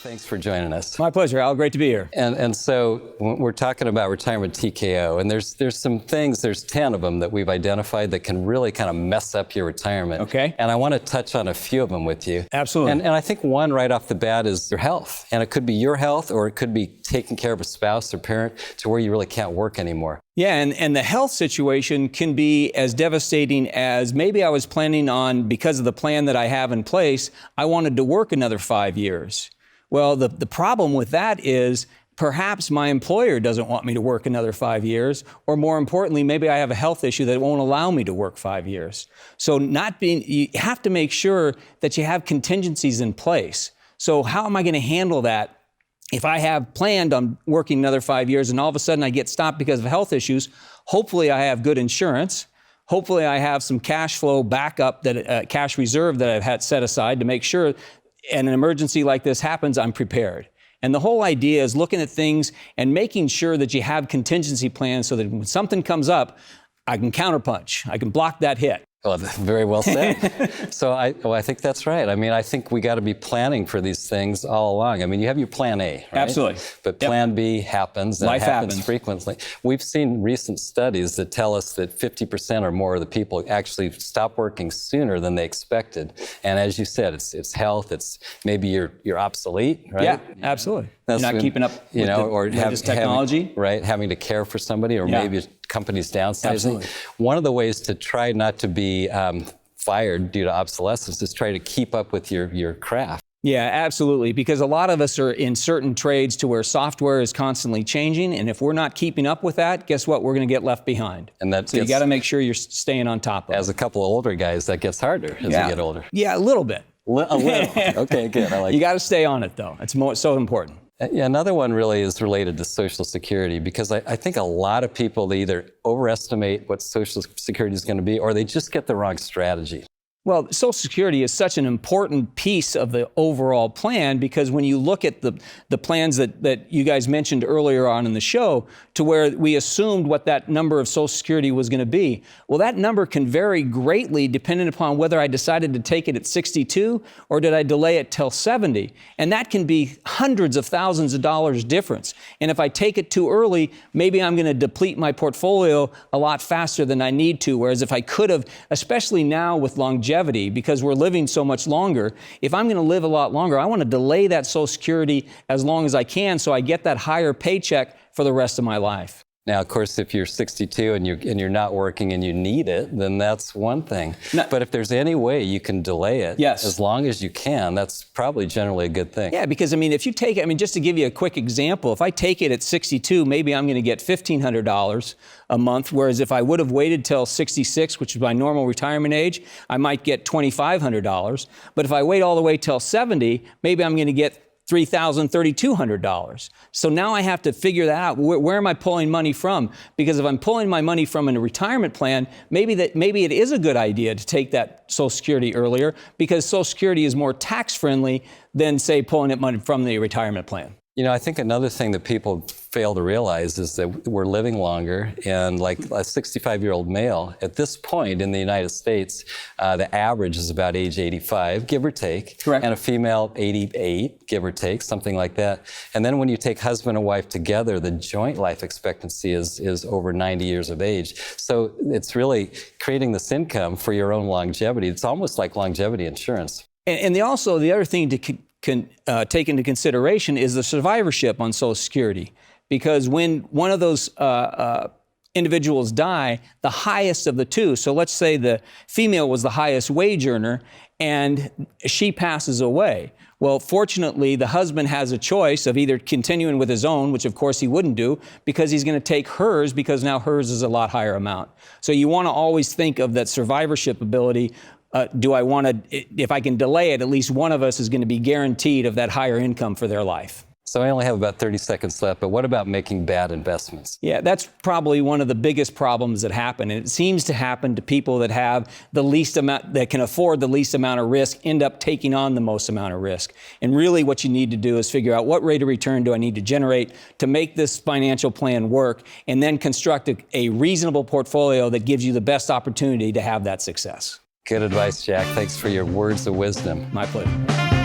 thanks for joining us. My pleasure, Al. Great to be here. And so we're talking about retirement TKO, and there's some things, there's 10 of them that we've identified that can really kind of mess up your retirement. Okay. And I want to touch on a few of them with you. Absolutely. And I think one right off the bat is your health. And it could be your health, or it could be taking care of a spouse or parent to where you really can't work anymore. Yeah, and the health situation can be as devastating as maybe I was planning on, because of the plan that I have in place, I wanted to work another 5 years. Well, the problem with that is perhaps my employer doesn't want me to work another 5 years, or more importantly, maybe I have a health issue that won't allow me to work 5 years. So you have to make sure that you have contingencies in place. So how am I going to handle that? If I have planned on working another 5 years and all of a sudden I get stopped because of health issues, hopefully I have good insurance. Hopefully I have some cash flow backup, cash reserve that I've had set aside to make sure an emergency like this happens, I'm prepared. And the whole idea is looking at things and making sure that you have contingency plans so that when something comes up, I can counterpunch. I can block that hit. Well, very well said. So I think that's right. I mean, I think we got to be planning for these things all along. I mean, you have your plan A, right? Absolutely. But plan B happens, and Life it happens happens frequently. We've seen recent studies that tell us that 50% or more of the people actually stop working sooner than they expected. And as you said, it's health, it's maybe you're obsolete, right? Yeah, absolutely. That's you're not keeping up with or the latest technology. Having to care for somebody, or maybe companies downsizing. Absolutely. One of the ways to try not to be fired due to obsolescence is try to keep up with your craft. Yeah, absolutely. Because a lot of us are in certain trades to where software is constantly changing. And if we're not keeping up with that, guess what? We're going to get left behind. And so you got to make sure you're staying on top of it. As a couple of older guys, that gets harder as you get older. Yeah, a little bit. A little. Okay, good. I like You got to stay on it, though. It's so important. Yeah, another one really is related to Social Security, because I think a lot of people, they either overestimate what Social Security is going to be, or they just get the wrong strategy. Well, Social Security is such an important piece of the overall plan, because when you look at the plans that you guys mentioned earlier on in the show, to where we assumed what that number of Social Security was going to be, well, that number can vary greatly depending upon whether I decided to take it at 62 or did I delay it till 70. And that can be hundreds of thousands of dollars difference. And if I take it too early, maybe I'm going to deplete my portfolio a lot faster than I need to. Whereas if I could have, especially now with longevity, because we're living so much longer, if I'm going to live a lot longer, I want to delay that Social Security as long as I can so I get that higher paycheck for the rest of my life. Now, of course, if you're 62 and you're not working and you need it, then that's one thing. No. But if there's any way you can delay it, as long as you can, that's probably generally a good thing. Yeah, because, I mean, if you take it, I mean, just to give you a quick example, if I take it at 62, maybe I'm going to get $1,500 a month, whereas if I would have waited till 66, which is my normal retirement age, I might get $2,500. But if I wait all the way till 70, maybe I'm going to get $3,200. So now I have to figure that out. Where am I pulling money from? Because if I'm pulling my money from a retirement plan, maybe it is a good idea to take that Social Security earlier, because Social Security is more tax friendly than, say, pulling it money from the retirement plan. You know, I think another thing that people fail to realize is that we're living longer, and like a 65-year-old male, at this point in the United States, the average is about age 85, give or take. Correct. And a female, 88, give or take, something like that. And then when you take husband and wife together, the joint life expectancy is over 90 years of age. So it's really creating this income for your own longevity. It's almost like longevity insurance. And the other thing to take into consideration is the survivorship on Social Security. Because when one of those individuals die, the highest of the two, so let's say the female was the highest wage earner and she passes away. Well, fortunately, the husband has a choice of either continuing with his own, which of course he wouldn't do, because he's going to take hers, because now hers is a lot higher amount. So you want to always think of that survivorship ability. Do I want to, if I can delay it, at least one of us is going to be guaranteed of that higher income for their life. So I only have about 30 seconds left, but what about making bad investments? Yeah, that's probably one of the biggest problems that happen. And it seems to happen to people that have the least amount, that can afford the least amount of risk, end up taking on the most amount of risk. And really what you need to do is figure out what rate of return do I need to generate to make this financial plan work, and then construct a reasonable portfolio that gives you the best opportunity to have that success. Good advice, Jack. Thanks for your words of wisdom. My pleasure.